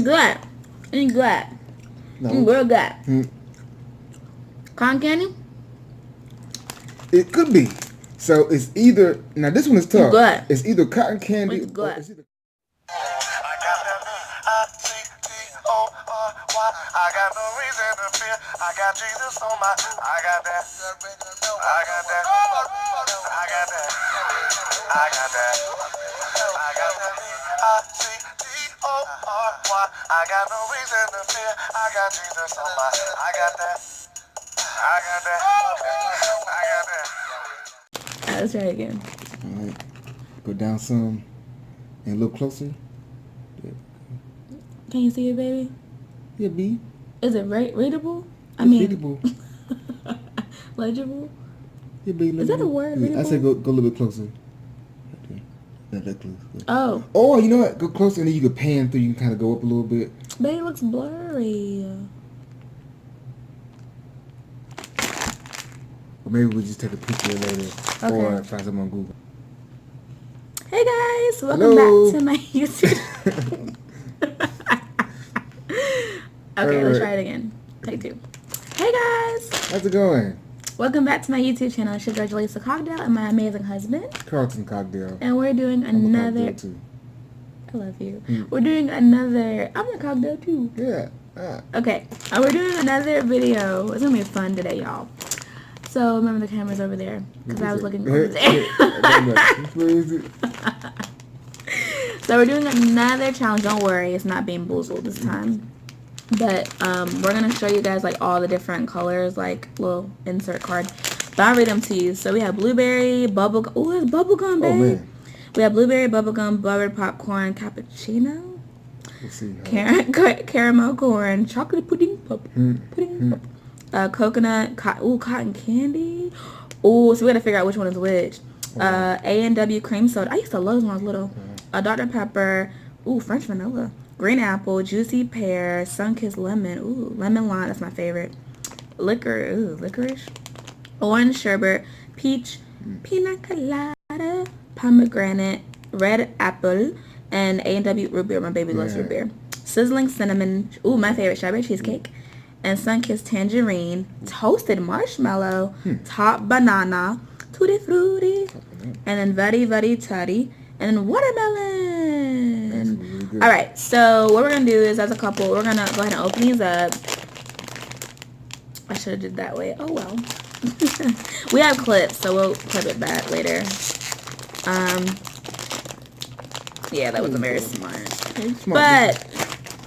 Good. It's good. No. Real good. Cotton candy? It could be. So it's either, now this one is tough. Good. It's either cotton candy It's good. or it's either... I got no reason to fear. I got Jesus on my. I got that. I got that. I got that. I got that. I got that. I-C-T-O-R-Y. I got no reason to fear. I got Jesus on my. I got that. I got that. I got that. Let's try it again. All right. Go down some and a little closer. Can you see it, baby? Yeah, B. Is it readable? Readable. Legible? Yeah, B. Is that a word? Yeah, I Readable? said go a little bit closer. Okay. Not that close. Oh. Or, you know what? Go closer and then you can pan through. You can kind of go up a little bit. Baby, it looks blurry. Or maybe we'll just take a picture later. Okay. Or find something on Google. Hey guys, welcome Hello. back to my YouTube. Okay, let's try it again. Take two. Hey guys, How's it going? welcome back to my YouTube channel. It's your girl Jelissa Cocktail and my amazing husband. Carlton Cocktail. And we're doing I'm a another. cocktail too. I love you. We're doing another. I'm a cocktail too. Yeah. Okay, we're doing another video. It's gonna be fun today, y'all. So remember the camera's over there because I was looking over there. Where is it? So we're doing another challenge. Don't worry, it's not being boozled this time. But we're gonna show you guys like all the different colors, like little insert card. But I'll read them to you. So we have blueberry, bubblegum. Oh, it's bubblegum, babe. Oh, man. We have blueberry, bubblegum, buttered popcorn, cappuccino, Let's see. caramel corn, chocolate pudding, coconut, cotton candy. Oh, so we gotta figure out which one is which. A&W cream soda. I used to love those when I was little. Dr. Pepper. Ooh, French vanilla. Green apple, juicy pear, sun-kissed lemon. Ooh, lemon lime. That's my favorite. Licorice. Orange sherbet, peach, pina colada, pomegranate, red apple, and A&W root beer. My baby loves root beer. Sizzling cinnamon. Ooh, my favorite, strawberry cheesecake. And sun-kissed tangerine, toasted marshmallow, top banana, tutti frutti, and then very tutty, and then watermelon. Really All right, so what we're gonna do is, as a couple, we're gonna go ahead and open these up. I should have did that way. Oh well. We have clips, so we'll clip it back later. Yeah, that wasn't very smart. But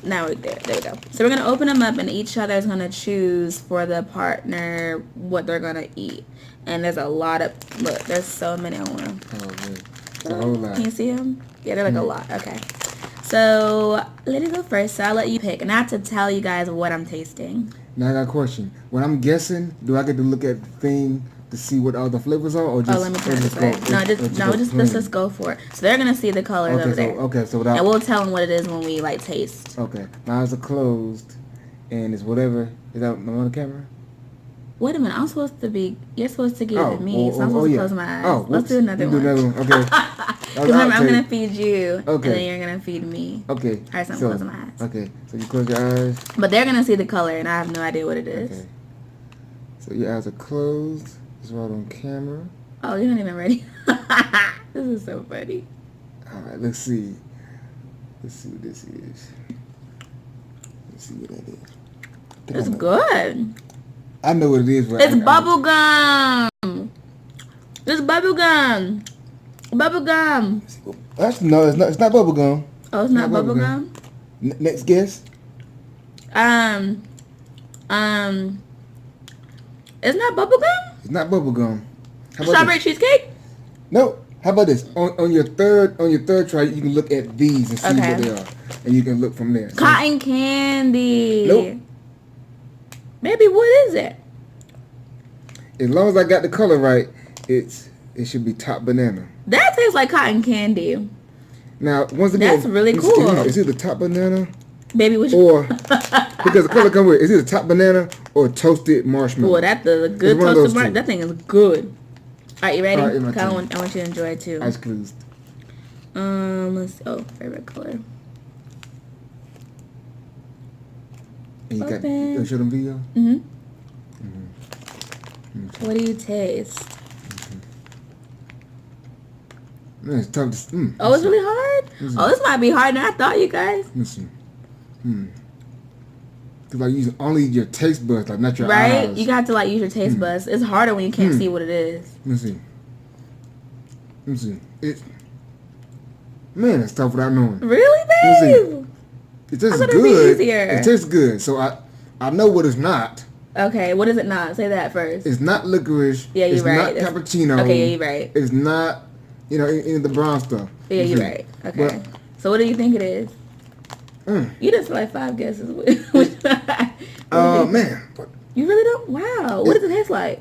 now we're there. There we go. So we're gonna open them up, and each other is gonna choose for the partner what they're gonna eat. And there's a lot of look. There's so many on one. Oh, man. It's a whole lot. Can you see them? Yeah, they're like a lot. Okay. So let me go first. So I'll let you pick. Not to tell you guys what I'm tasting. Now I got a question. When I'm guessing, do I get to look at the thing to see what all the flavors are, or just? Oh, let me turn this way. Let's just go for it. So they're gonna see the colors over there. So without. And we'll tell them what it is when we like taste. Okay, my eyes are closed, and it's whatever. Is that on the camera? Wait a minute. You're supposed to give it me, so I'm supposed to close my eyes. Oh, let's do another one. Okay. Because remember, I'm gonna feed you, Okay. and then you're gonna feed me. Okay. All right, so I'm closing my eyes. Okay, so you close your eyes. But they're gonna see the color, and I have no idea what it is. Okay. So your eyes are closed. It's right on camera. Oh, you're not even ready. This is so funny. All right, let's see. Let's see what this is. Let's see what that is. It's good. I know what it is. But It's bubble gum. It's bubble gum. Bubble gum. It's not bubble gum. Oh, it's not bubble gum. Next guess. It's not bubble gum. It's not bubble gum. Strawberry cheesecake. No. How about this? On your third try, you can look at these and see what they are, and you can look from there. Cotton candy. Nope. Baby, what is it? As long as I got the color right, it should be top banana. That tastes like cotton candy. Now, once again, that's really cool. It's either top banana, baby, which or because the color come with it's either top banana or toasted marshmallow. Well, that's the good toasted marshmallow. That thing is good. All right, you ready? All right, I want you to enjoy it too. Eyes closed. Let's see. Oh, favorite color. And you Open. got show them video? What do you taste? Man, it's tough to... Oh, it's really hard? Oh, this might be harder than I thought, you guys. Let me see. Because like using only your taste buds, like not your Right? eyes. You got to like use your taste buds. It's harder when you can't see what it is. Let me see. Let me see. Man, it's tough without knowing. Really, babe? It tastes I thought it'd be good. easier. It tastes good. So I know what it's not. Okay, what is it not? Say that first. It's not licorice. Yeah, you're it's right. It's not cappuccino. Okay, yeah, you're right. It's not, any of the brown stuff. Yeah, you're right. Okay. So what do you think it is? You just like 5 guesses. Man. You really don't? Wow. What does it taste like?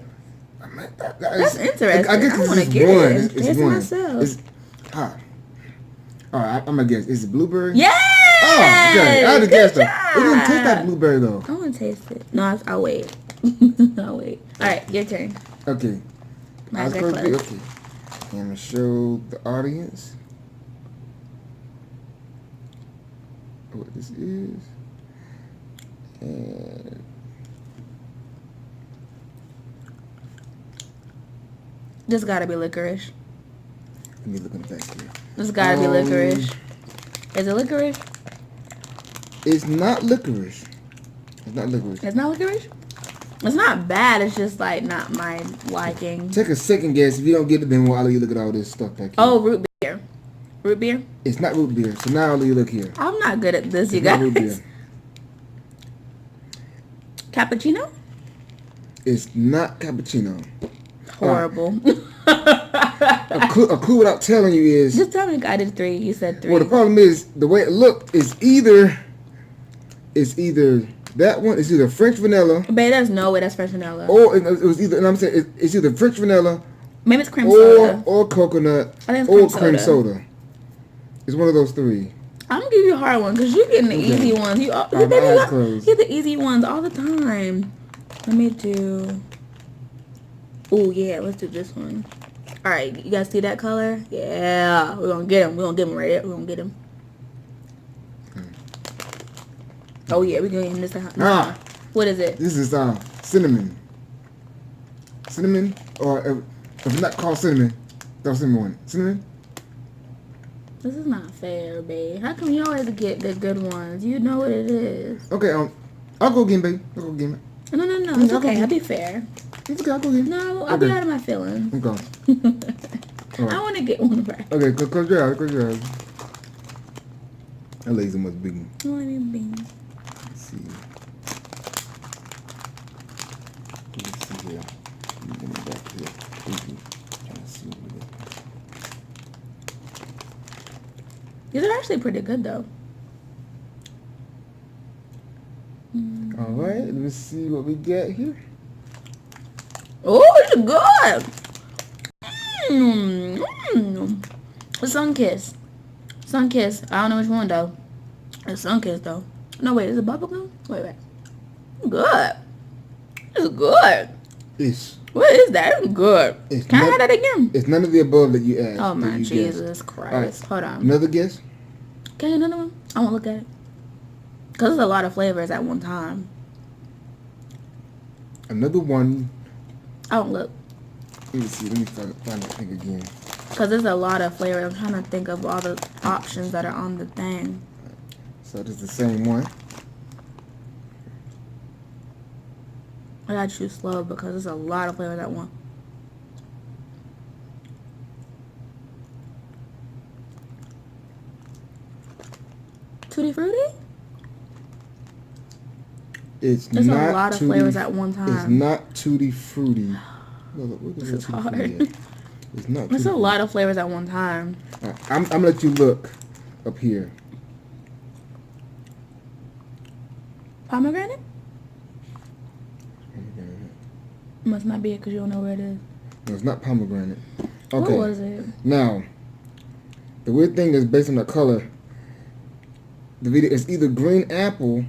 That's interesting. I guess I want to get it. Taste it myself. All right, I'm going to guess. Is it blueberry? Yes! Oh, okay. I had to guess though. Job. It didn't taste like blueberry though. I want to taste it. No, I'll wait. I'll wait. All right, your turn. Okay. Mine's Okay. close. Okay. I'm going to show the audience what this is. And This gotta be licorice. let me look in the back here. This gotta be licorice. Is it licorice? It's not licorice. It's not licorice. It's not licorice? It's not bad. It's just like not my liking. Take a second guess. If you don't get it, then I'll let you look at all this stuff back here. Oh, root beer. Root beer? It's not root beer. So now I'll let you look here. I'm not good at this, you It's not root guys. beer. Cappuccino? It's not cappuccino. Horrible. A clue without telling you is... Just tell me I did 3. You said 3. Well, the problem is, the way it looked is either that one, it's either French vanilla... Babe, there's no way that's French vanilla. Or it was either, and I'm saying, it's either French vanilla... Maybe it's cream soda. Or coconut, I think it's or cream cream soda. It's one of those 3. I'm gonna give you a hard one because you're getting the easy ones. You get the easy ones all the time. Let me do... Oh, yeah, let's do this one. All right, you guys see that color? Yeah, we're gonna get him. We're gonna get him right there. We're gonna get him. Oh, yeah, we're gonna get him this time. What is it? This is cinnamon. Cinnamon, or if it's not called cinnamon, that's cinnamon one. Cinnamon? This is not fair, babe. How come you always get the good ones? You know what it is. Okay, I'll go again, babe. I'll go again. No, it's okay. I'll be fair. It's okay, I'll go again. No, I'll be out of my feelings. Okay. I want to get one right. Okay, close your eyes. That lazy must be. Let me be. Let's see. Here. Let me get it back here. Trying to see what it is. These are actually pretty good, though. All right, let me see what we get here. Oh, it's good. Sunkiss. Sunkiss. I don't know which one, though. It's Sunkiss, though. No, wait. Is it bubblegum? Wait. Good. It's good. What is that? It's good. Can I have that again? It's none of the above that you asked. Oh, my Jesus Christ. Right. Hold on. Another guess? Okay, another one? I want to look at it. Because there's a lot of flavors at one time. Another one. I don't look. Let me see. Let me find the thing again. Because there's a lot of flavors. I'm trying to think of all the options that are on the thing. So this is the same one. I gotta choose slow because there's a lot of flavors at one. Tutti Frutti? There's a lot of flavors at one time. It's not Tutti Frutti. This is hard. It's not. There's a lot of flavors at one time. Right, I'm gonna let you look up here. Pomegranate? Must not be it because you don't know where it is. No, it's not pomegranate. Okay. What was it? Now, the weird thing is based on the color. The video is either green apple.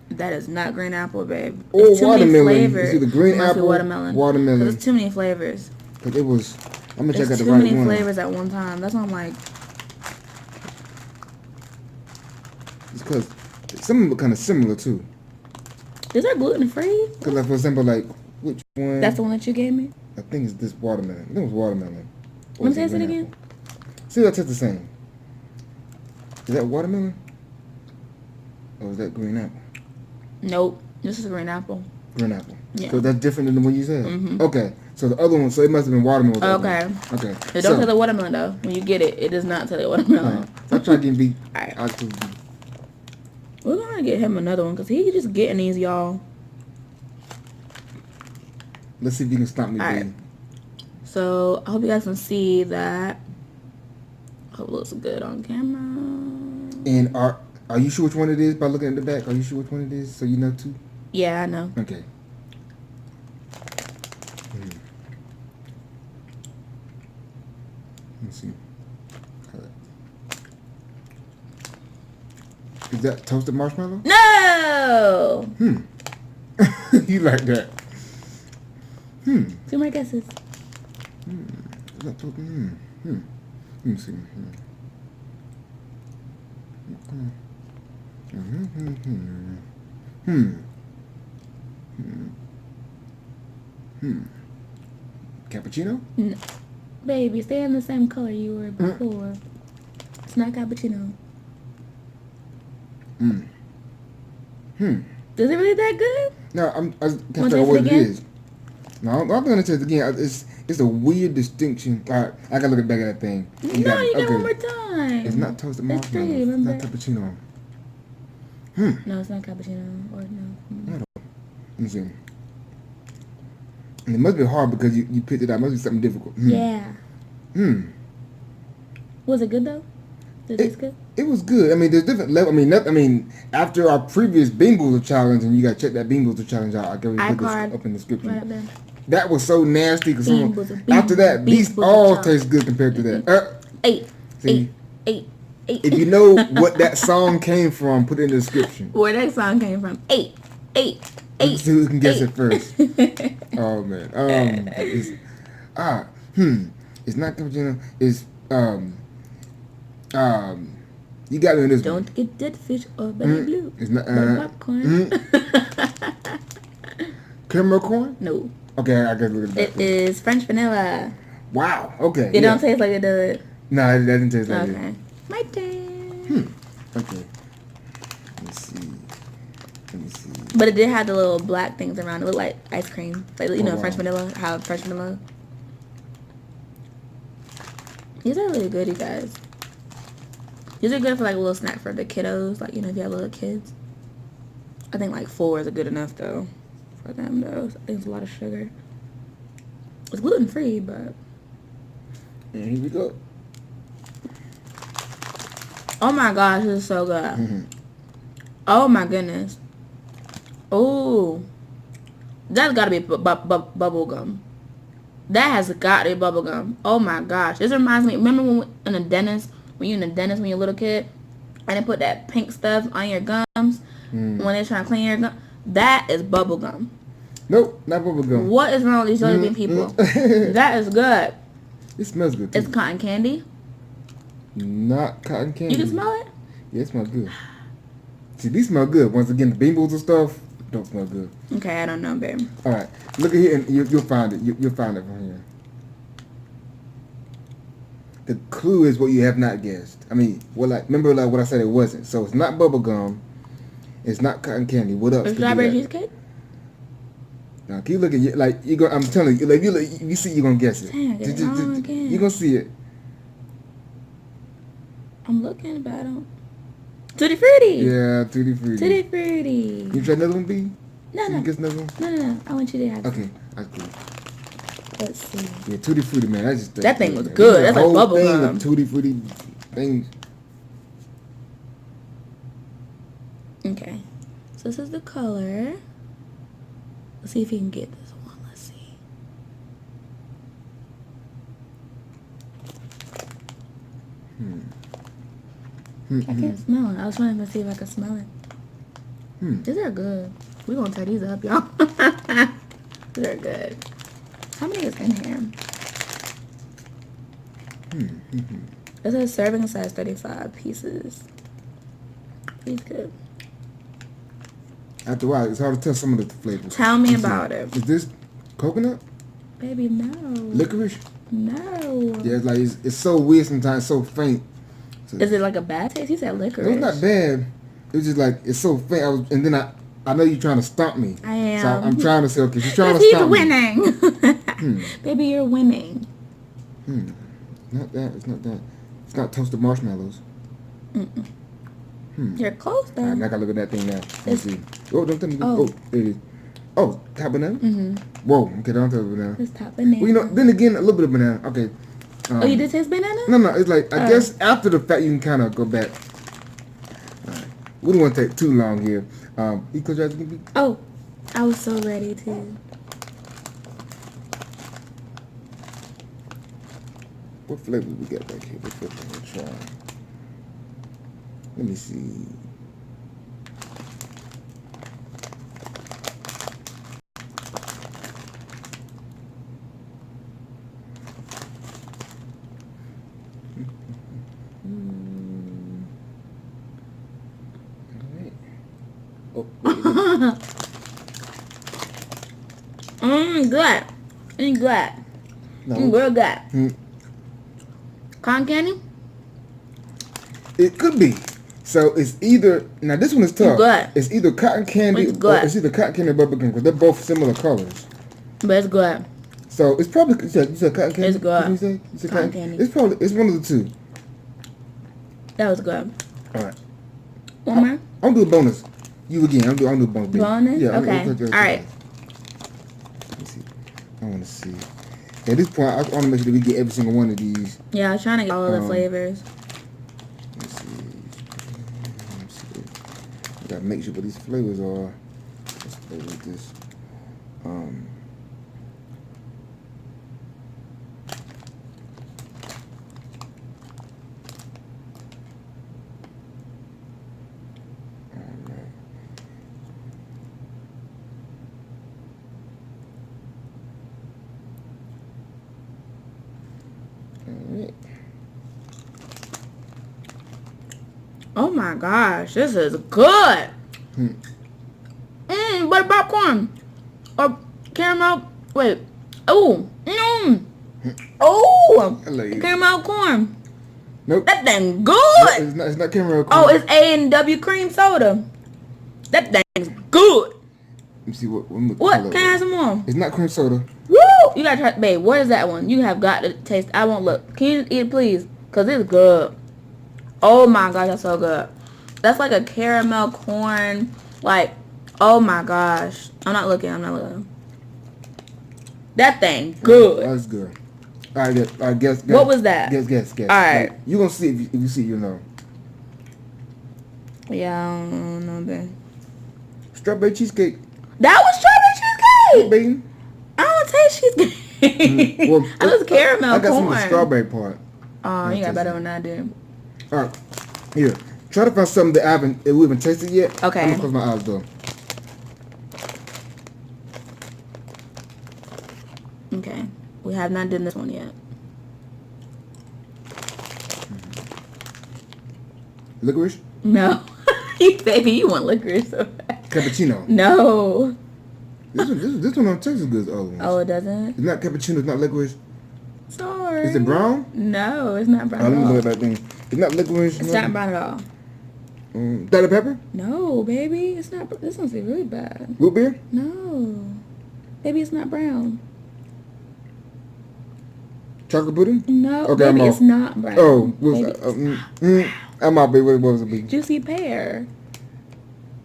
That is not green apple, babe. Or it's too watermelon. many flavors. It's either green apple, watermelon. There's too many flavors. Cause it was. I'm gonna check out There's the too right many one. flavors at one time. That's why I'm like, It's because some of them are kind of similar too. These are gluten free. Cause like for example, like which one? That's the one that you gave me. I think it's this watermelon. I think it was watermelon. Let me taste it again. See, that tastes the same. Is that watermelon? Or is that green apple? Nope. This is a green apple. Green apple. Yeah. So that's different than the one you said? Mm-hmm. Okay. So the other one, so it must have been watermelon. Okay. Okay. It don't tell the watermelon though. When you get it, it does not tell the watermelon. I try getting beat. Alright. We're gonna get him another one because he just getting these, y'all. Let's see if you can stop me, Alright. So I hope you guys can see that. Hope it looks good on camera. And are you sure which one it is by looking at the back? Are you sure which one it is? So you know too? Yeah, I know. Okay. Let's see. Is that toasted marshmallow? No! You like that? 2 more guesses. Is that toasted? Let me see. Cappuccino? No. Baby, stay in the same color you were before. It's not cappuccino. Is it really that good? No, I can't Wanna figure out what it taste it is. No, I'm gonna taste it again. It's a weird distinction. All right, I gotta look back at that thing. No, you get one more time. It's not toasted It's marshmallow. free, It's remember? not cappuccino. No, it's not cappuccino. Or no. Let me see. And it must be hard because you picked it out. It must be something difficult. Yeah. Was it good though? Did it taste good? It was good. I mean, there's different levels. I mean, after our previous Bean Boozled challenge, and you got to check that Bean Boozled challenge out. I can put this up in the description. Right there. That was so nasty. Cause Bean Boozled, after that, Bean these Boozled all challenge. taste good compared to that. 8. See? 8. If you know what that song came from, put it in the description. Where that song came from. 8. Let's see who can guess it first. Oh man. It's not cappuccino. It's you got me in this one. Don't get dead fish or belly blue. It's not popcorn. Caramel corn? No. Okay, I guess look at that. It is French vanilla. Wow. Okay. It don't taste like it does. No, it doesn't taste like it. Okay. My turn. Okay. Let me see. But it did have the little black things around. It looked like ice cream. Like, you know, wow. French vanilla. How French vanilla. These are really good, you guys. These are good for like a little snack for the kiddos. Like, you know, if you have little kids. I think like 4 is good enough though. For them though. I think it's a lot of sugar. It's gluten free, but. And here we go. Oh my gosh, this is so good. Oh my goodness. Oh. That's gotta be bubble gum. That has got to be bubble gum. Oh my gosh. This reminds me, remember when in the dentist, when you're a little kid, and they put that pink stuff on your gums when they're trying to clean your gum? That is bubble gum. Nope, not bubble gum. What is wrong with these jelly bean people? That is good. It smells good too. It's cotton candy. Not cotton candy. You can smell it? Yeah, it smells good. See, these smell good. Once again, the Bean Boozled stuff don't smell good. Okay, I don't know, babe. All right, look at here, and you'll find it. You'll find it from here. The clue is what you have not guessed. I mean, remember what I said it wasn't. So it's not bubble gum. It's not cotton candy. What else? Strawberry cheesecake? Now, keep looking. I'm telling you, like you see, you're gonna guess it. Dang, I get it wrong again. You're gonna see it. I'm looking, but I don't. Tutti Frutti. Yeah, Tutti Frutti. Tutti Frutti. You try another one, B? No. You guess another one? No. I want you to have it. Okay, that's good. Let's see. Yeah, Tutti Frutti, man. That thing was good. That's like bubble gum. Tutti Frutti things. Okay. So this is the color. Let's see if you can get this one. Let's see. I can't smell it. I was trying to see if I could smell it. These are good. We're going to tear these up, y'all. These are good. How many is in here? It says serving size 35 pieces. He's good. After a while, it's hard to tell some of the flavors. Tell me about it. Is this coconut? Baby, no. Licorice? No. Yeah, it's like it's so weird sometimes, so faint. So, Is it like a bad taste? He said licorice. it was not bad. It was just like it's so faint. And then I know you're trying to stomp me. I am. So I'm trying to say, okay, she's trying to He's stomp me. winning. Baby, you're winning. Not that. It's not that. It's not toasted marshmallows. You're close though. Alright, now I gotta look at that thing now. Let's see. Oh, don't tell me. Oh. Oh, there it is. Oh, top banana? Whoa, okay, don't tell me banana. It's top banana. Well, you know, then again, a little bit of banana. Okay. Oh, you did taste banana? No, it's like, I guess after the fact, you can kind of go back. Alright. We don't want to take too long here. You close your eyes again? Oh, I was so ready to. What flavor we got back here? What flavor we try? Let me see. Good. I'm good. No. I'm real good. Cotton candy? It could be. So it's either, now this one is tough. Good. It's either cotton candy It's good. or it's either cotton candy or bubblegum because they're both similar colors. But it's good. So it's probably, you said cotton candy? It's good. What did you say? You said Cotton candy. It's probably, it's one of the two. That was good. All right. One more? I'm do a bonus. You again. I'm do a bonus. baby. Bonus? Yeah. Okay. All right. Let me see. I want to see. At this point, I want to make sure that we get every single one of these. Yeah, I was trying to get all of the flavors. Let's see. Let's see. I gotta make sure what these flavors are. Let's play with this. Oh my gosh, this is good. Butter popcorn. Or caramel. Wait. Oh. Oh. Caramel corn. Nope. That thing good. No, it's not caramel corn. Oh, it's A&W cream soda. That thing's good. Let me see what What? Can I have some more? It's not cream soda. Woo! You gotta try, babe. What is that one? You have got to taste. I won't look. Can you eat it, please? Cause it's good. Oh my gosh, that's so good. That's like a caramel corn. Like, oh my gosh. I'm not looking. That thing good. That's good. All right, guess. What was that? Guess. All right. You gonna see if you see, you know. Yeah, I don't know, babe. Strawberry cheesecake. That was strawberry cheesecake. Baby. I don't taste cheesecake. Well, I just caramel I got corn. some of the strawberry part. Oh, you got better than I do. All right, here. Try to find something that we haven't tasted yet. Okay. I'm gonna close my eyes though. Okay, we have not done this one yet. Licorice. No, baby, you want licorice so bad. Cappuccino. No. This one don't taste as good as the other ones. Oh, it doesn't? It's not cappuccino. It's not licorice. Sorry. Is it brown? No, it's not brown Oh, at let me all. look at that thing. It's not licorice. It's not brown at all. Dr. Pepper? No, baby, it's not. This one's really bad. Root beer? No, baby, it's not brown. Chocolate pudding? No, Okay, baby, I'm it's off. not brown. Oh, what's Baby, that? I'm out, baby. What was it, baby? Juicy pear.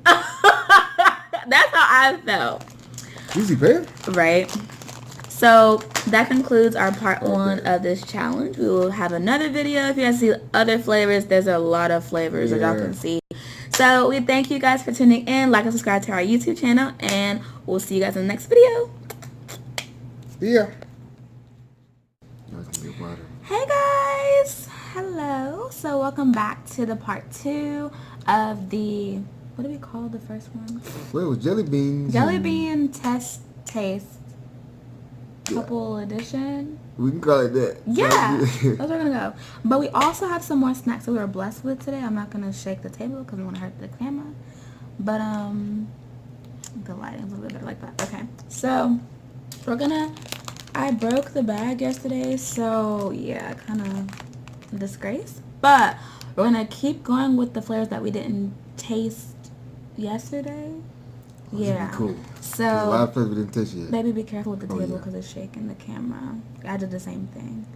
That's how I felt. Juicy pear? Right. So that concludes our part 1 of this challenge. We will have another video if you guys see other flavors. There's a lot of flavors that y'all can see. So we thank you guys for tuning in. Like and subscribe to our YouTube channel, and we'll see you guys in the next video. Yeah. Hey guys. Hello. So welcome back to the part 2 of the, what do we call the first one? Well, it was jelly beans. Jelly bean taste. couple edition. We can call it that. Yeah, that's where we're gonna go. But we also have some more snacks that we were blessed with today. I'm not gonna shake the table because we want to hurt the camera. But the lighting's a little bit better like that. Okay, so I broke the bag yesterday, so yeah, kind of disgrace. But we're gonna keep going with the flavors that we didn't taste yesterday. Yeah. Cool. So a lot of flavors we didn't taste yet. Baby, be careful with the table yeah. because it's shaking the camera. I did the same thing.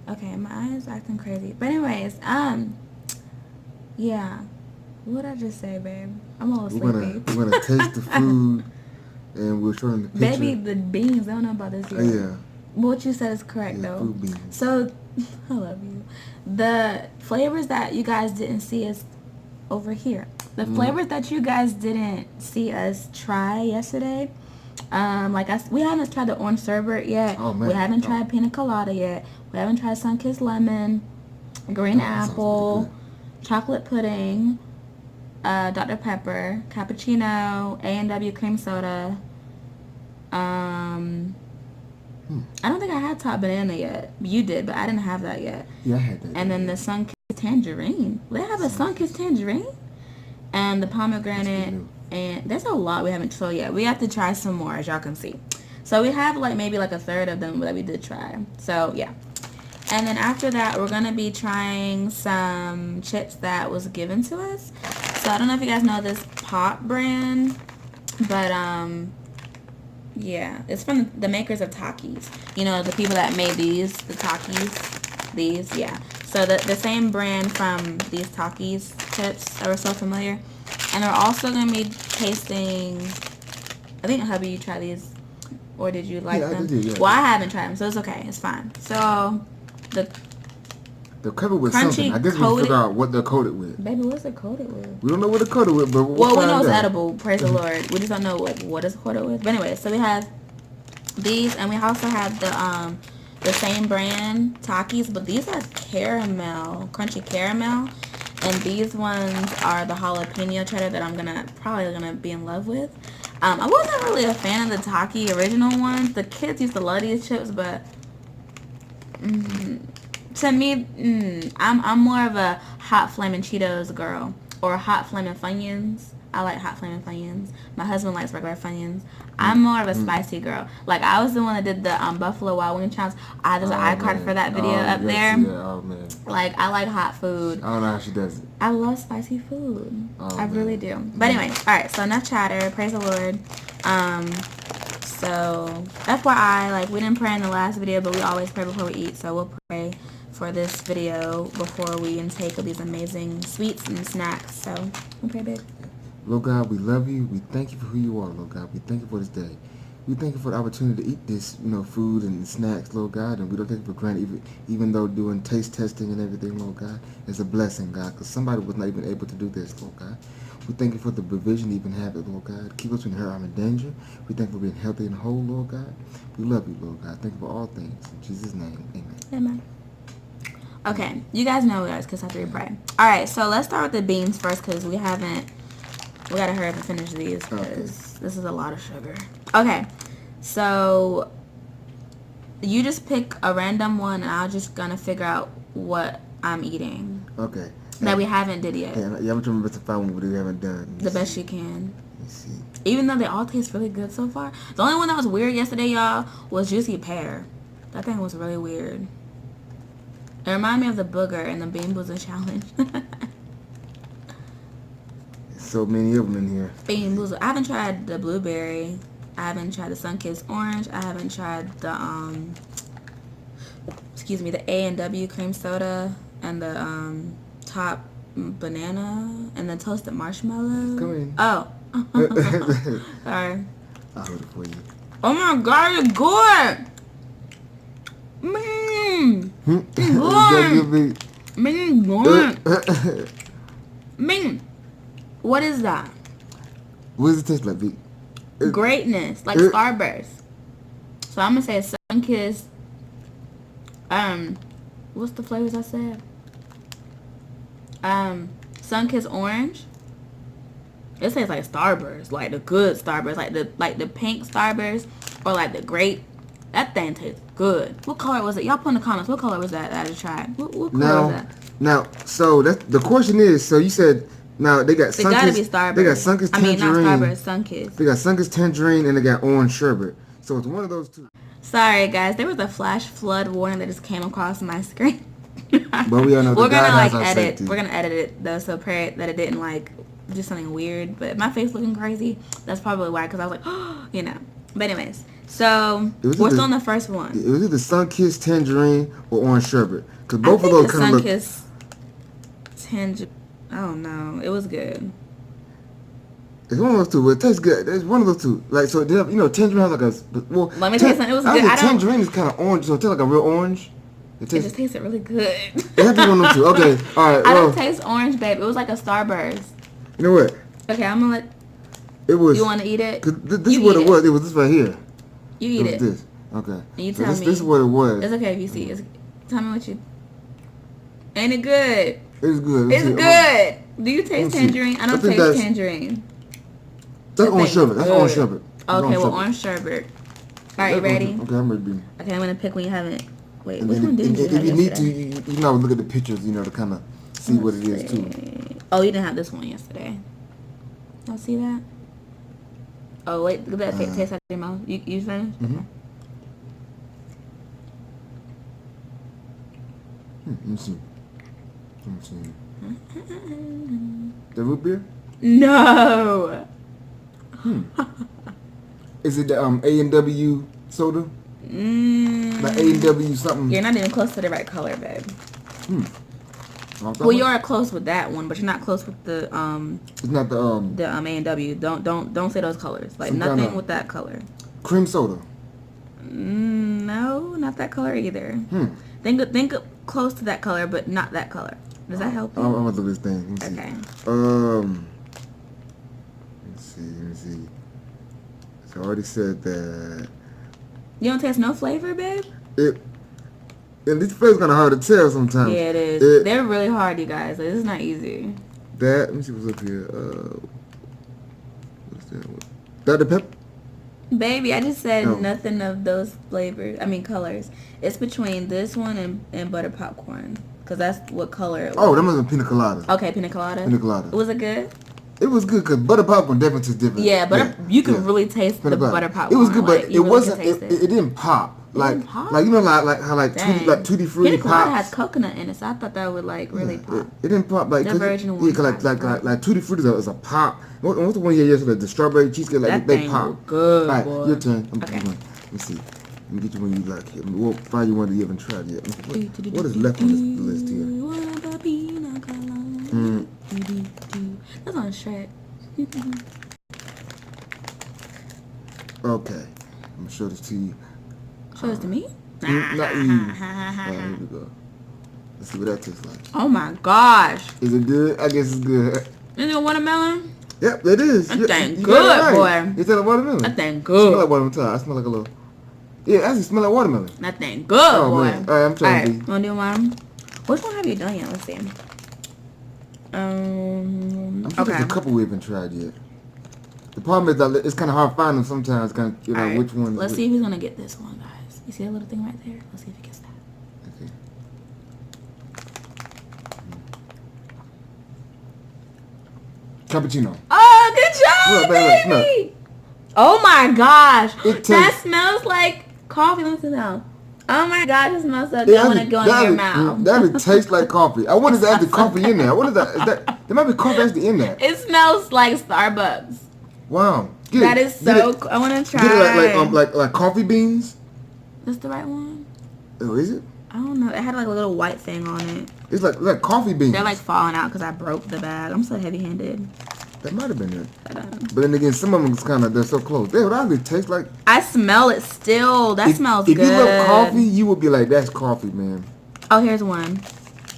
Okay, my eyes acting crazy. But anyways, yeah. What did I just say, babe? I'm a little sleepy. We're gonna taste the food, and we're showing the picture. Baby, the beans. I don't know about this yet. Yeah. What you said is correct, though. Food beans. So, I love you. The flavors that you guys didn't see is over here. The flavors that you guys didn't see us try yesterday, we haven't tried the orange sherbet yet. Oh, man. We haven't tried pina colada yet. We haven't tried sun-kissed lemon, green apple, chocolate pudding, Dr. Pepper, cappuccino, A&W cream soda. I don't think I had top banana yet. You did, but I didn't have that yet. Yeah, I had that. And then the sun-kissed tangerine. They have a sun-kissed tangerine? And the pomegranate, and there's a lot we haven't tried yet. We have to try some more, as y'all can see. So we have maybe a third of them that we did try. So yeah. And then after that, we're gonna be trying some chips that was given to us. So I don't know if you guys know this Pop brand, but yeah, it's from the makers of Takis. You know, the people that made these, the Takis, these, yeah. So the same brand from these Takis chips that were so familiar. And we're also going to be tasting, I think, hubby, you tried these, or did you like them? I did, yeah. Well, I haven't tried them, so it's okay. It's fine. So, they're covered with crunchy something. I guess we'll figure out what they're coated with. Baby, what's it coated with? We don't know what they're coated with, but well, we know it's edible, praise the Lord. We just don't know what it's coated with. But anyway, so we have these, and we also have the same brand Takis, but these are caramel, crunchy caramel, and these ones are the jalapeno cheddar that I'm probably gonna be in love with. I wasn't really a fan of the Taki original ones. The kids used to love these chips, but to me, I'm more of a hot flaming Cheetos girl or hot flaming Funyuns. I like hot flaming Funyuns. My husband likes regular Funyuns. I'm more of a spicy girl. I was the one that did the Buffalo Wild Wing challenge. There's an iCard for that video up there. Yeah, oh man. I like hot food. I don't know how she does it. I love spicy food. I really do. Mm. But anyway, alright, so enough chatter. Praise the Lord. So FYI, we didn't pray in the last video, but we always pray before we eat. So we'll pray for this video before we intake of these amazing sweets and snacks. So we'll pray, babe. Lord God, we love you. We thank you for who you are, Lord God. We thank you for this day. We thank you for the opportunity to eat this, food and snacks, Lord God, and we don't take it for granted, even though doing taste testing and everything, Lord God, is a blessing, God, because somebody was not even able to do this, Lord God. We thank you for the provision to even have it, Lord God. Keep us from hurt, harm, and danger. We thank you for being healthy and whole, Lord God. We love you, Lord God. Thank you for all things. In Jesus' name, amen. Amen. Okay, you guys know, guys, because after we pray. All right, so let's start with the beans first, because we got to hurry up and finish these, because this is a lot of sugar. Okay, so you just pick a random one, and I'm just going to figure out what I'm eating. Okay. That we haven't did yet. Yeah, I'm trying to remember to find one we haven't done. The best you can. Let's see. Even though they all taste really good so far. The only one that was weird yesterday, y'all, was Juicy Pear. That thing was really weird. It reminded me of the booger in the Bean Boozled Challenge. So many of them in here. Bean Boozled. I haven't tried the blueberry. I haven't tried the sun-kissed orange. I haven't tried the the A&W cream soda and the top banana and the toasted marshmallow. Come in. Oh. Sorry. I'll hold it for you. Oh my God, it's good. Good. What is that? What does it taste like, B? Greatness, like Starburst. So I'm gonna say sun-kissed. What's the flavors I said? Sun-kissed orange. It tastes like Starburst, like the good Starburst, like the pink Starburst, or like the grape That thing tastes good. What color was it? Y'all put in the comments. What color was that I just tried? What color was that? Now, so the question is, so you said now they got It gotta be Sunkist. Starburst. They got Sunkist I mean, tangerine. not Starburst, Sunkist. They got Sunkist tangerine and they got orange sherbet. So it's one of those two. Sorry, guys. There was a flash flood warning that just came across my screen. But we all know we're God gonna has our edit. safety. We're gonna edit it though, so pray that it didn't do something weird. But my face looking crazy. That's probably why, because I was like, you know. But anyways, so we're still on the first one. It was either Sunkist tangerine or orange sherbet, because both of those kind of look. Sunkist tangerine. I don't know. It was good. It's one of those two. It tastes good. It's one of those two. Like so, tangerine has like a well. Let me tell you something. It was good. Tangerine is kind of orange, so it tastes like a real orange. It just tasted really good. It has to be one of those two. Okay, all right. I don't taste orange, babe. It was like a Starburst. You know what? Okay, I'm gonna let. It was. You want to eat it? This is what it was. It was this right here. You eat it. This. Okay. And you tell me. This is what it was. It's okay if you see. Tell me what you. Ain't it good? It's good. It's good. Do you taste tangerine? I don't taste tangerine. That's orange sherbet. That's orange sherbet. Okay, well, orange sherbet. All right, you ready? Okay, I'm ready. Okay, I'm gonna pick when you haven't. Wait, And which one did you have? If you need to, you can always look at the pictures, to kind of see what it is too. Oh, you didn't have this one yesterday. Y'all see that? Oh wait, look at that taste out your mouth. You finished? Mm-hmm. Let me see. The root beer? No. Is it the A&W soda? Like A&W something? You're not even close to the right color, babe. Well, you are close with that one, but you're not close with the It's not the A&W. Don't say those colors. Like nothing with that color. Cream soda. No, not that color either. Think close to that color, but not that color. Does that help you? I'm gonna do this thing. Let me okay. See. Let me see. So I already said that. You don't taste no flavor, babe? And these flavors kind of hard to tell sometimes. Yeah, it is. They're really hard, you guys. Like, this is not easy. Let me see what's up here. What's that one? Dr. Pepper? Baby, I just said nothing of those flavors. I mean, colors. It's between this one and butter popcorn. Because that's what color it was. Oh, that must have been pina colada. Okay, pina colada. Pina colada. Was it good? It was good because butter popcorn definitely tastes different. Yeah, you can really taste the butter popcorn. It was good, but like, it wasn't. It didn't pop. Like how Tutti Frutti Pina colada pops. has coconut in it, so I thought that would really pop. It didn't pop like the virgin one. Yeah, like Tutti Frutti is a pop. What's the one you had yesterday? The strawberry cheesecake, like that they thing pop. Good, all right, boy. your turn. Okay. Let me see. Let me get you one you like. We'll find you one that you haven't tried yet. What is left on this list here? That's on Shrek. Okay, I'm gonna show this to you. Show this to me? Not you. Here we go. Let's see what that tastes like. Oh my gosh. Is it good? I guess it's good. Is it a watermelon? Yep, it is. That thing good, boy. It's a watermelon. That thing good. Smell like watermelon. I smell like a little. Yeah, it actually smell like watermelon. That thing good, boy. Man. All right, I'm trying to be. Wanna do one? Which one have you done yet? Let's see. I'm sure there's a couple we haven't tried yet. The problem is that it's kind of hard to find them sometimes. Kind of, right. which one. Let's see if he's gonna get this one, guys. You see that little thing right there? Let's see if he gets that. Okay. Cappuccino. Oh, good job, baby! Oh my gosh, that smells like coffee. Let me smell. Oh my gosh, it smells so good. I want to go in your mouth. That would taste like coffee. I wonder if there's actually coffee in there. What is that? Is that there might be coffee actually in there. It smells like Starbucks. Wow. That is so cool. I want to try. Get it like coffee beans. That's the right one? Oh, is it? I don't know. It had like a little white thing on it. It's like coffee beans. They're like falling out because I broke the bag. I'm so heavy-handed. That might have been it. But then again, some of them they're so close. They would actually taste like. I smell it still. That smells good. If you love coffee, you would be like, that's coffee, man. Oh, here's one.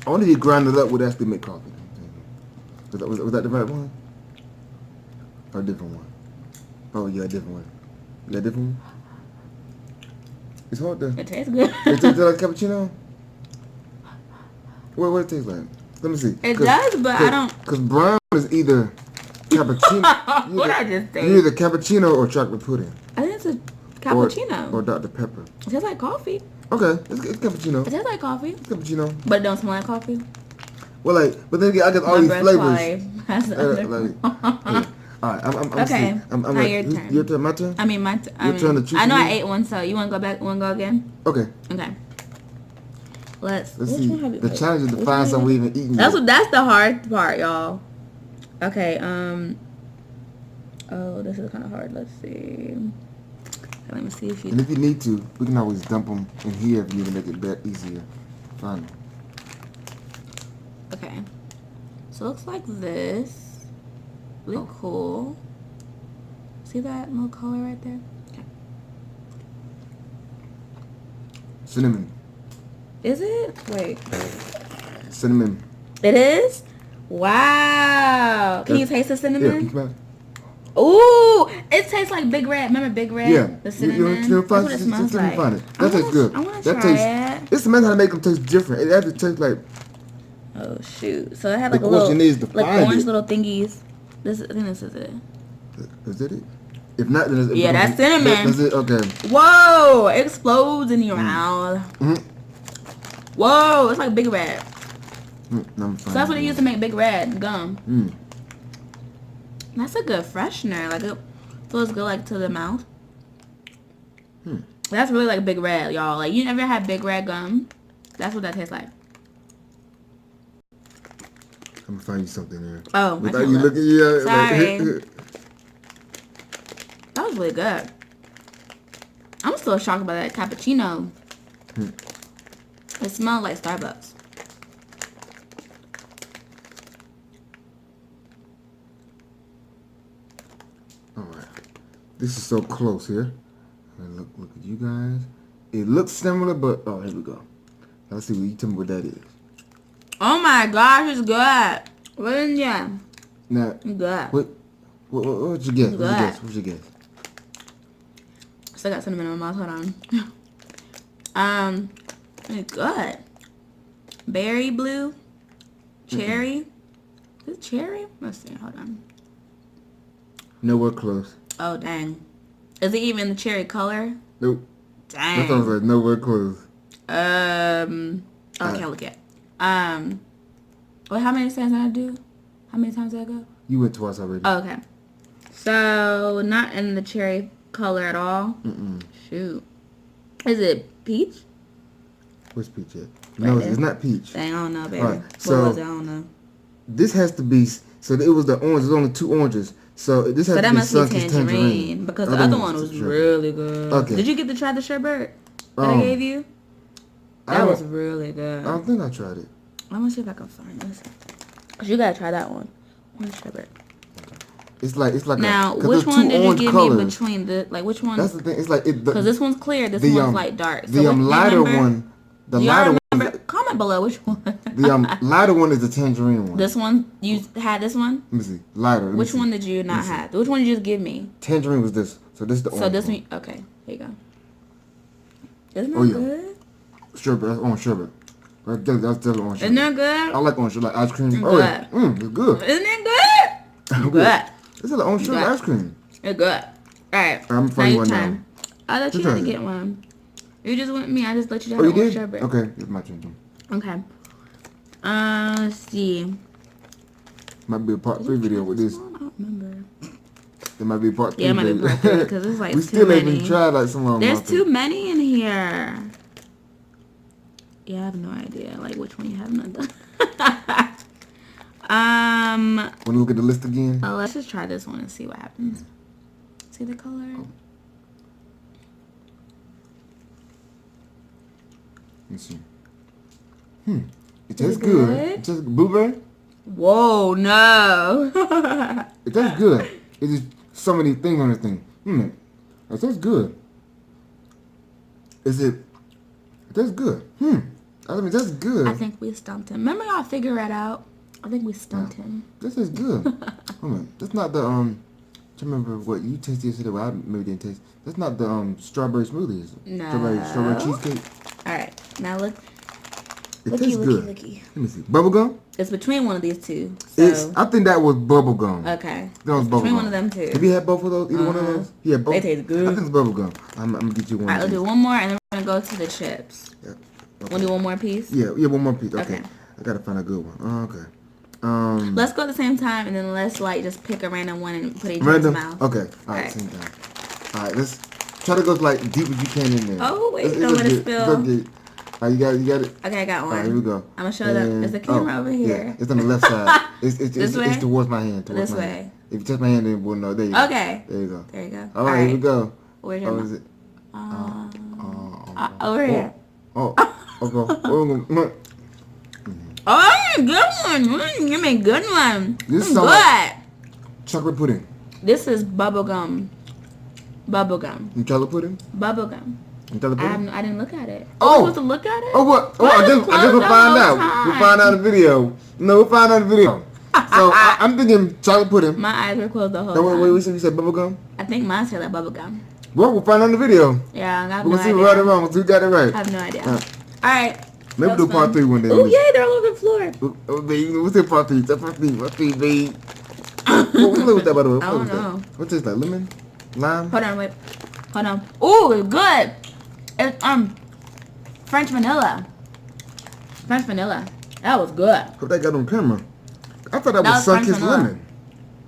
I wonder if you grind it up would actually make coffee. Was that the right one? Or a different one? Oh, yeah, a different one. Yeah, a different one? It's hard to... It tastes good. It tastes like cappuccino? What it tastes like? Let me see. It does, but I don't... Because brown is either cappuccino... What I just say? Either cappuccino or chocolate pudding. I think it's a Cappuccino. Or Dr. Pepper. It tastes like coffee. Okay, it's cappuccino. It tastes like coffee. It's cappuccino. But it don't smell like coffee. Well, like, but then again, I got all My these breath flavors. probably has the other. Yeah. All right, I'm Okay. I'm Now like, your turn. Your turn, my turn? I mean, my Your turn to choose I know I me? ate one, so you want to go back? Want to go again? Okay. Okay. Let's See. one have you The picked? challenge is to Which find one something have we you- even eaten. That's yet. that's the hard part, y'all. Okay. Oh, this is kind of hard. Let's see. Okay, let me see if And you. if you need to, we can always dump them in here if you need to make it better, easier. Fine. Okay. So it looks like this. Really cool. See that little color right there? Okay. Cinnamon. Is it? Wait. Cinnamon. It is? Wow. Can you taste the Yeah, can you cinnamon? smell it? Ooh, it tastes like Big Red. Remember Big Red? Yeah. The cinnamon. You That's what it smells like. Find it. That tastes good. I want to That try tastes. it. It's amazing how to make them taste different. It has to taste like. Oh shoot! So it had like The a little, question is to like find orange it. little thingies. This, I think this is it. Is that it? If not, then it's Yeah, that's cinnamon. That's it. Okay. Whoa! It explodes in your mouth. Mm-hmm. Whoa! It's like Big Red. I'm So that's what they use to make Big Red gum. Mm. That's a good freshener. Like it feels good, like to the mouth. That's really like Big Red, y'all. Like you never had Big Red gum? That's what that tastes like. I'm gonna find you something there. Oh, I Without can't you look. looking, yeah. Sorry. Like, That was really good. I'm still shocked about that cappuccino. It smelled like Starbucks. all right. This is so close here. Look at you guys. It looks similar, but oh, here we go. Let's see. You tell me what that is. Oh my gosh, it's good. What in there? Now, Good. what'd you guess? Good. What'd you guess? Still got cinnamon in my mouth. Hold on. It's good. Berry blue. Cherry. Is it cherry? Let's see. Hold on. Nowhere close. Oh, dang. Is it even the cherry color? Nope. Dang. That sounds like nowhere close. Oh, I can't look at. Well, how many times did I do? How many times did I go? You went twice already. Oh, okay. So, not in the cherry color at all. Mm-mm. Shoot. Is it peach? Where's peach at? No, there. it's not peach. Dang, I don't know, baby. Alright, What so- was it? I don't know. This has to be. So it was the orange. There's only 2 oranges. So this has So to that be must be Sunkist tangerine. Because the other one was really good. Okay. Did you get to try the sherbet that I gave you? I That don't- was really good. I don't think I tried it. Let me see if I can find this. Cause you gotta try that one. Orange sherbet. It's like Now, 'cause which there's one 2 did you orange give colors. me between the which one? That's the thing. It's like it. Because this one's clear. This one's like dark. So The what- do you lighter remember? one. The Do y'all lighter remember? one. Comment below which one. The lighter one is the tangerine one. This one you had this one. Let me see. Lighter. Let me Which see. one did you not have? Which one did you just give me? Tangerine was this. So this is the orange. So this one. one. Okay, here you go. Isn't that Oh, yeah. good? Sherbet. That's orange sherbet. That's definitely orange sherbet. Isn't that good? I like orange sherbet. Like ice cream. It's Oh yeah. It's good. Isn't it good? It's good. This is like orange sherbet Good. ice cream. It's good. All right. I'm gonna Now find you your one now. time. I thought you Your had to turn. get one. You just went me. I just let you Oh, have you the orange did? sherbet. Okay. It's my turn. Okay. Let's see. Might be a part 3 video with this. I don't remember. There might be a part 3 Yeah, it might be video. part 3 because it's like we too still many. haven't tried like some of them. There's too many in here. Yeah, I have no idea like which one you haven't done. Want to look at the list again? Let's just try this one and see what happens. See the color? Let's see. It Is tastes it good. good? It tastes blueberry. Whoa, no. It tastes good. It's just so many things on this thing. It tastes good. Is it? It tastes good. I mean, that's good. I think we stumped him. Remember y'all figure it out? I think we stumped him. This is good. Hold on. That's not the Do you remember what you tasted yesterday? Well, I maybe didn't taste. That's not the strawberry smoothie, is it? No. Strawberry cheesecake. All right, now look. tastes good. Looky. Let me see. Bubblegum? It's between one of these two. So. I think that was bubblegum. Okay. That was between bubblegum. one of them two. Have you had both of those? Either one of those? Yeah, both. They taste good. I think it's bubblegum. I'm gonna get you one. Alright, let's do one more and then we're gonna go to the chips. Yeah. Okay. Want to do one more piece? Yeah, one more piece. Okay. I gotta find a good one. Oh, okay. Let's go at the same time and then let's like just pick a random one and put it in your mouth. Okay. Alright, same time. Alright, let's try to go like deep as you can in there. Oh wait, don't let it spill. Alright, you got it? Okay, I got one. Alright, here we go. I'm gonna show them. There's a camera over here. Yeah, it's on the left side. This way? It's towards my hand. This way. If you touch my hand, then we'll know. There you go. Okay. There you go. There you go. Alright, here we go. Where's your mouth? Is it? Over here. Okay. Oh, good one. You made good one. This is good. Chocolate pudding. This is bubblegum. Bubblegum. You chocolate pudding? Bubblegum. You chocolate pudding? I didn't look at it. Oh. You supposed to look at it? Oh, what? Oh, I just will find out. We'll find out in the video. No, we'll find out in the video. So, I'm thinking chocolate pudding. My eyes were closed the whole time. time. Wait, you said bubblegum? I think mine said like bubblegum. Well, we'll find out in the video. Yeah, I got We'll no see idea. right or wrong. Who got it right? I have no idea. Alright. Maybe we'll do part 3 one day. Oh, yeah, they're all over the floor. Oh, baby, what's that part 3? Part 3, baby. What was that, by the way? I don't know. What tastes like? Lemon? Lime? Hold on, wait. Hold on. Ooh, it's good. It's French vanilla. French vanilla. That was good. Hope that got on camera. I thought that was sun-kissed lemon.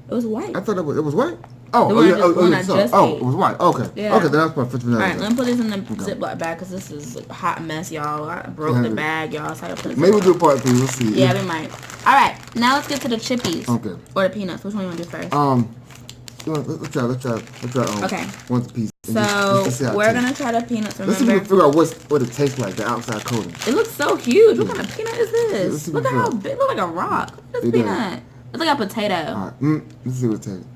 It was white. I thought it was white. Oh, the one yeah. I just ate. It was white. Okay. Yeah. Okay, then that's my French vanilla. Alright, let me put this in the Ziploc bag because this is a hot mess, y'all. I broke the bag, y'all. So I gotta put it. Maybe we'll do part 3. We'll see. Yeah, we might. Alright, now let's get to the chippies. Okay. Or the peanuts. Which one you want to do first? Let's try. Okay. One piece. So we're gonna try the peanuts. Remember? Let's see if we can figure out what it tastes like. The outside coating. It looks so huge. What kind of peanut is this? Look at how big. It looks like a rock. What's this peanut? It's like a potato. Alright. Let's see what it tastes.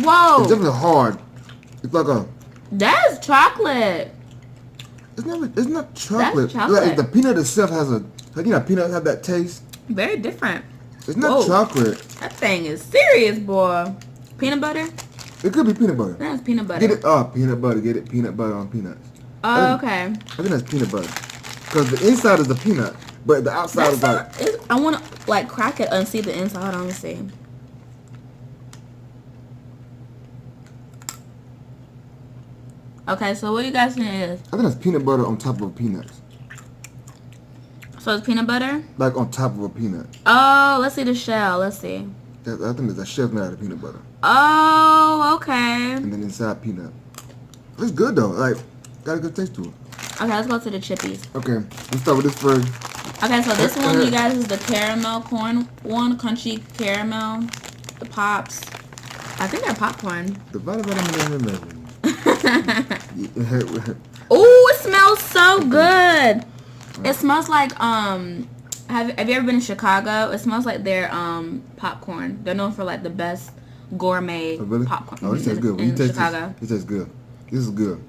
Whoa. It's definitely hard. It's like a. That's chocolate. It's not chocolate. That's chocolate. Like the peanut itself has peanuts have that taste. Very different. It's not chocolate. That thing is serious, boy. Peanut butter? It could be peanut butter. That's peanut butter. Get it? Oh, peanut butter. Get it? Peanut butter on peanuts. Oh, okay. I think that's peanut butter. Because the inside is the peanut, but the outside is like. I want to like crack it and see the inside. Hold on, let me see. Okay, so what do you guys think it is? I think that's peanut butter on top of peanuts. So it's peanut butter? Like on top of a peanut. Oh, let's see the shell. Let's see. I think there's a shell made out of peanut butter. Oh, okay. And then inside peanut. It's good though. Like, got a good taste to it. Okay, let's go to the chippies. Okay, let's start with this first. Okay, so this one, you guys, is the caramel corn one, crunchy caramel, the pops. I think they're popcorn. Oh, it smells so good. It smells like have you ever been in Chicago? It smells like their popcorn. They're known for like the best gourmet popcorn. Oh, it tastes good. When you taste Chicago. It tastes good. This is good.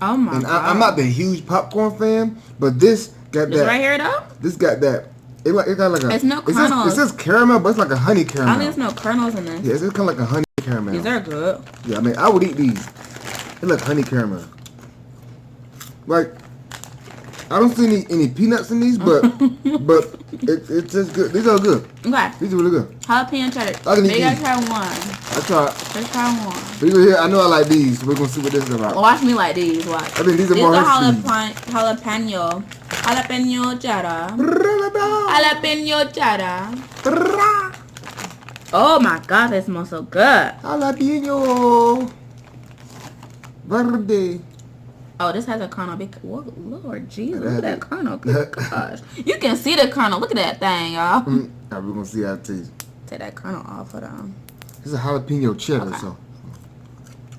Oh my god. I'm not the huge popcorn fan, but this got this that. right here though? This got that. It got like a. It's no kernels. It says caramel, but it's like a honey caramel. I think there's no kernels in this. Yeah, it's kind of like a honey caramel. These are good. Yeah, I mean, I would eat these. They look honey caramel. Like, I don't see any peanuts in these, but it's just good. These are good. Okay. These are really good. Jalapeno cheddar. I can eat They gotta these. try one. I try. Let's try one. I know I like these. So we're gonna see what this is about. Well, watch me like these. Watch. I think these are more jalapeno. Jalapeno cheddar. Jalapeno cheddar. Oh my god, they smell so good. Jalapeno verde. Oh, this has a kernel. Whoa, Lord Jesus, look at that kernel. Good gosh. You can see the kernel. Look at that thing, y'all. Now we're gonna see how it tastes. Take that kernel off. Hold on. This is a jalapeno cheddar, so.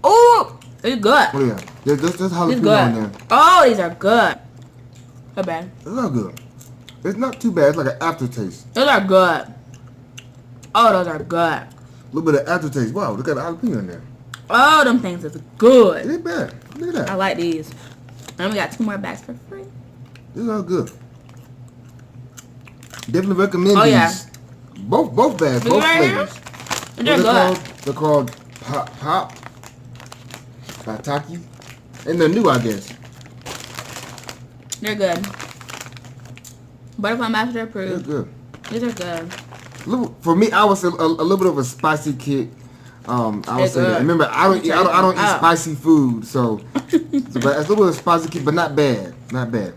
Oh, it's good. Oh yeah, there's jalapeno It's on there. good. Oh, these are good. So bad. It's not good. It's not too bad. It's like an aftertaste. Those are good. Oh, those are good. A little bit of aftertaste. Wow, look at the jalapeno in there. Oh, them things is good. It ain't bad. Look at that. I like these. And we got 2 more bags for free. These are good. Definitely recommend Oh, these. yeah. Both bags, both flavors. They're good. They're called Pop by Taki. And they're new, I guess. They're good. Butterfly master They're approved. good. These are good. For me, I was a little bit of a spicy kid. I would They're say that. good. Remember, I don't eat Oh. spicy food, so but it's a little bit of spicy kid, but not bad. Not bad.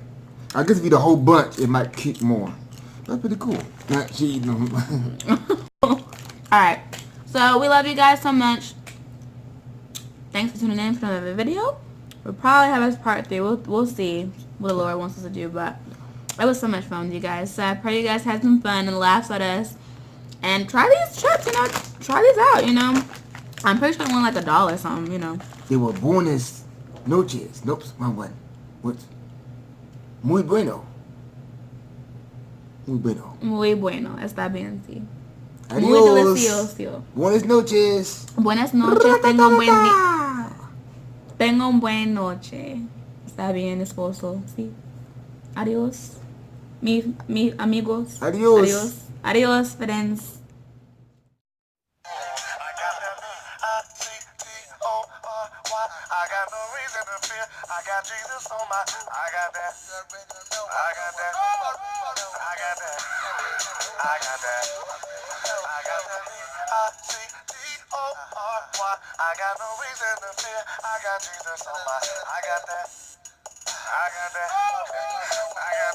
I guess if you eat a whole bunch, it might kick more. That's pretty cool. Not she eating them. Alright. So we love you guys so much. Thanks for tuning in for another video. We'll probably have this part 3. We'll see what the Lord wants us to do, but it was so much fun with you guys. So I pray you guys had some fun and laughs at us. And try these chips, you know. Try these out, you know. I'm pretty sure I won like $1 or something, you know. They were buenas noches. Nope, wrong one. What? Muy bueno. Muy bueno. Muy bueno. Está bien, sí. Adios. Muy delicioso. Buenas noches. Buenas noches. Tengo un buen día. Tengo un buen noche. Está bien, esposo. Sí. Adiós. Mi amigos. Adiós. Adiós. Adiós, friends. I got that I-C-T-O-R-Y. I got no reason to fear. I got Jesus on my. I got that. I got that. I got that. I got that. I got that. I-C-T-O-R-Y. I got no reason to fear. I got Jesus on my. I got that. I got that. I got that.